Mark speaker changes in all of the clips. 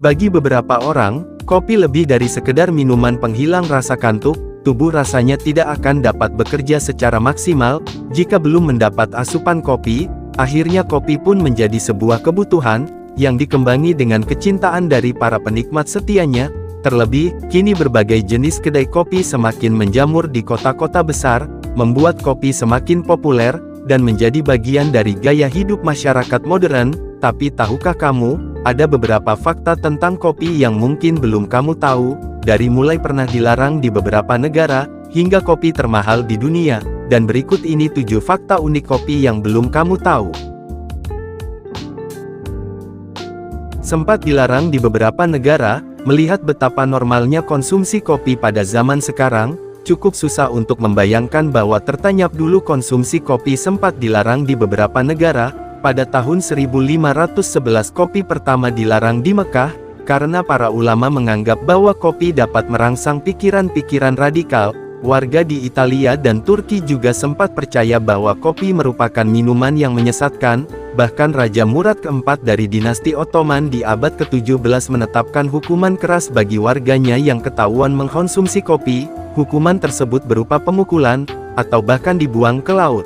Speaker 1: Bagi beberapa orang, kopi lebih dari sekedar minuman penghilang rasa kantuk. Tubuh rasanya tidak akan dapat bekerja secara maksimal, jika belum mendapat asupan kopi. Akhirnya kopi pun menjadi sebuah kebutuhan, yang dikembangi dengan kecintaan dari para penikmat setianya. Terlebih, kini berbagai jenis kedai kopi semakin menjamur di kota-kota besar, membuat kopi semakin populer, dan menjadi bagian dari gaya hidup masyarakat modern. Tapi tahukah kamu, ada beberapa fakta tentang kopi yang mungkin belum kamu tahu, dari mulai pernah dilarang di beberapa negara, hingga kopi termahal di dunia. Dan berikut ini 7 fakta unik kopi yang belum kamu tahu. Sempat dilarang di beberapa negara, melihat betapa normalnya konsumsi kopi pada zaman sekarang, cukup susah untuk membayangkan bahwa tertanyap dulu konsumsi kopi sempat dilarang di beberapa negara. Pada tahun 1511 kopi pertama dilarang di Mekah, karena para ulama menganggap bahwa kopi dapat merangsang pikiran-pikiran radikal. Warga di Italia dan Turki juga sempat percaya bahwa kopi merupakan minuman yang menyesatkan. Bahkan Raja Murad keempat dari dinasti Ottoman di abad ke-17 menetapkan hukuman keras bagi warganya yang ketahuan mengkonsumsi kopi. Hukuman tersebut berupa pemukulan, atau bahkan dibuang ke laut.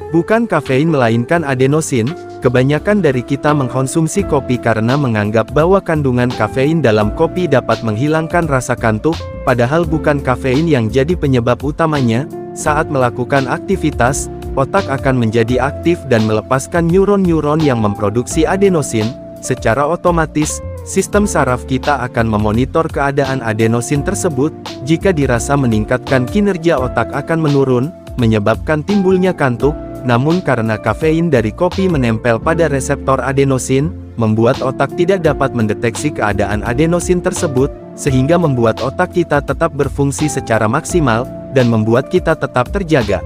Speaker 1: Bukan kafein melainkan adenosin. Kebanyakan dari kita mengkonsumsi kopi karena menganggap bahwa kandungan kafein dalam kopi dapat menghilangkan rasa kantuk, padahal bukan kafein yang jadi penyebab utamanya. Saat melakukan aktivitas, otak akan menjadi aktif dan melepaskan neuron-neuron yang memproduksi adenosin. Secara otomatis, sistem saraf kita akan memonitor keadaan adenosin tersebut. Jika dirasa meningkatkan kinerja otak akan menurun, menyebabkan timbulnya kantuk. Namun karena kafein dari kopi menempel pada reseptor adenosin, membuat otak tidak dapat mendeteksi keadaan adenosin tersebut, sehingga membuat otak kita tetap berfungsi secara maksimal, dan membuat kita tetap terjaga.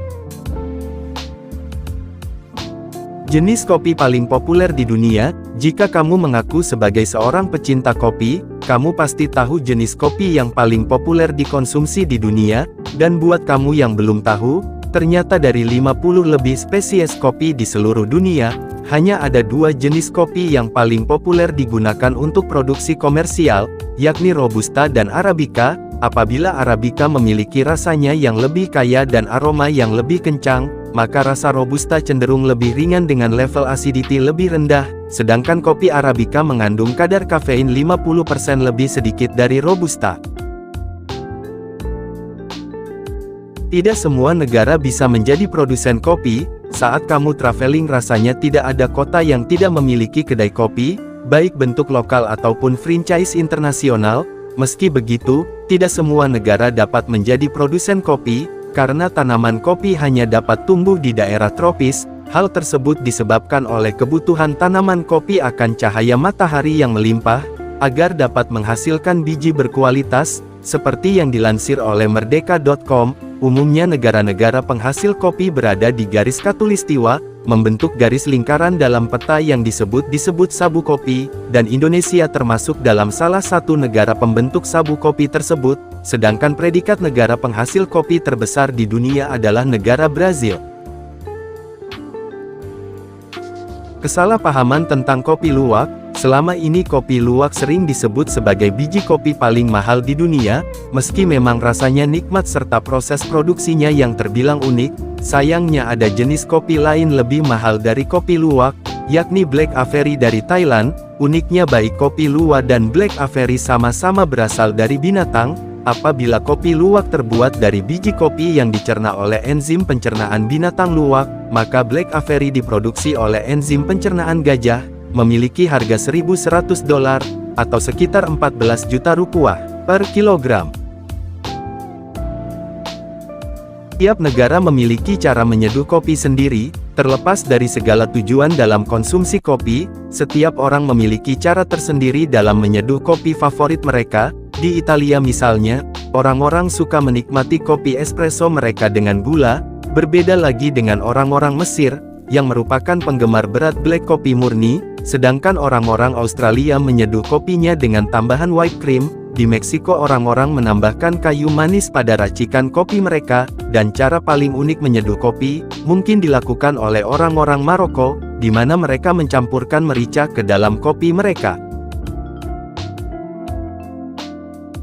Speaker 1: Jenis kopi paling populer di dunia. Jika kamu mengaku sebagai seorang pecinta kopi, kamu pasti tahu jenis kopi yang paling populer dikonsumsi di dunia. Dan buat kamu yang belum tahu, ternyata dari 50 lebih spesies kopi di seluruh dunia, hanya ada 2 jenis kopi yang paling populer digunakan untuk produksi komersial, yakni Robusta dan Arabica. Apabila Arabica memiliki rasanya yang lebih kaya dan aroma yang lebih kencang, maka rasa Robusta cenderung lebih ringan dengan level acidity lebih rendah, sedangkan kopi Arabica mengandung kadar kafein 50% lebih sedikit dari Robusta. Tidak semua negara bisa menjadi produsen kopi. Saat kamu traveling rasanya tidak ada kota yang tidak memiliki kedai kopi, baik bentuk lokal ataupun franchise internasional. Meski begitu, tidak semua negara dapat menjadi produsen kopi, karena tanaman kopi hanya dapat tumbuh di daerah tropis. Hal tersebut disebabkan oleh kebutuhan tanaman kopi akan cahaya matahari yang melimpah, agar dapat menghasilkan biji berkualitas. Seperti yang dilansir oleh Merdeka.com, umumnya negara-negara penghasil kopi berada di garis khatulistiwa, membentuk garis lingkaran dalam peta yang disebut sabu kopi, dan Indonesia termasuk dalam salah satu negara pembentuk sabu kopi tersebut, sedangkan predikat negara penghasil kopi terbesar di dunia adalah negara Brazil. Kesalahpahaman tentang kopi luwak. Selama ini kopi luwak sering disebut sebagai biji kopi paling mahal di dunia, meski memang rasanya nikmat serta proses produksinya yang terbilang unik. Sayangnya ada jenis kopi lain lebih mahal dari kopi luwak, yakni Black Apheri dari Thailand. Uniknya baik kopi luwak dan Black Apheri sama-sama berasal dari binatang. Apabila kopi luwak terbuat dari biji kopi yang dicerna oleh enzim pencernaan binatang luwak, maka Black Apheri diproduksi oleh enzim pencernaan gajah, memiliki harga $1.100 atau sekitar 14 juta rupiah per kilogram. Tiap negara memiliki cara menyeduh kopi sendiri. Terlepas dari segala tujuan dalam konsumsi kopi, setiap orang memiliki cara tersendiri dalam menyeduh kopi favorit mereka. Di Italia misalnya, orang-orang suka menikmati kopi espresso mereka dengan gula. Berbeda lagi dengan orang-orang Mesir, yang merupakan penggemar berat black kopi murni, sedangkan orang-orang Australia menyeduh kopinya dengan tambahan white cream. Di Meksiko orang-orang menambahkan kayu manis pada racikan kopi mereka, dan cara paling unik menyeduh kopi, mungkin dilakukan oleh orang-orang Maroko. di mana mereka mencampurkan merica ke dalam kopi mereka.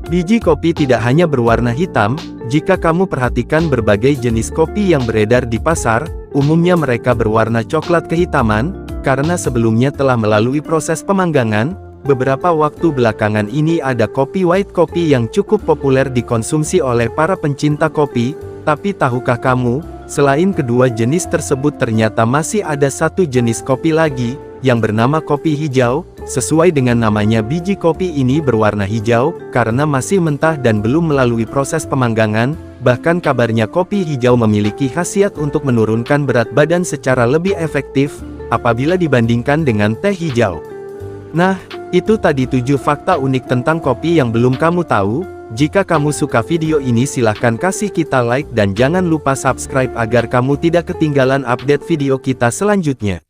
Speaker 1: Biji kopi tidak hanya berwarna hitam. Jika kamu perhatikan berbagai jenis kopi yang beredar di pasar, umumnya mereka berwarna coklat kehitaman, karena sebelumnya telah melalui proses pemanggangan. Beberapa waktu belakangan ini ada kopi white kopi yang cukup populer dikonsumsi oleh para pencinta kopi. Tapi tahukah kamu, selain kedua jenis tersebut ternyata masih ada satu jenis kopi lagi, yang bernama kopi hijau. Sesuai dengan namanya, biji kopi ini berwarna hijau, karena masih mentah dan belum melalui proses pemanggangan. Bahkan kabarnya kopi hijau memiliki khasiat untuk menurunkan berat badan secara lebih efektif, apabila dibandingkan dengan teh hijau. Nah, itu tadi 7 fakta unik tentang kopi yang belum kamu tahu. Jika kamu suka video ini silahkan kasih kita like dan jangan lupa subscribe agar kamu tidak ketinggalan update video kita selanjutnya.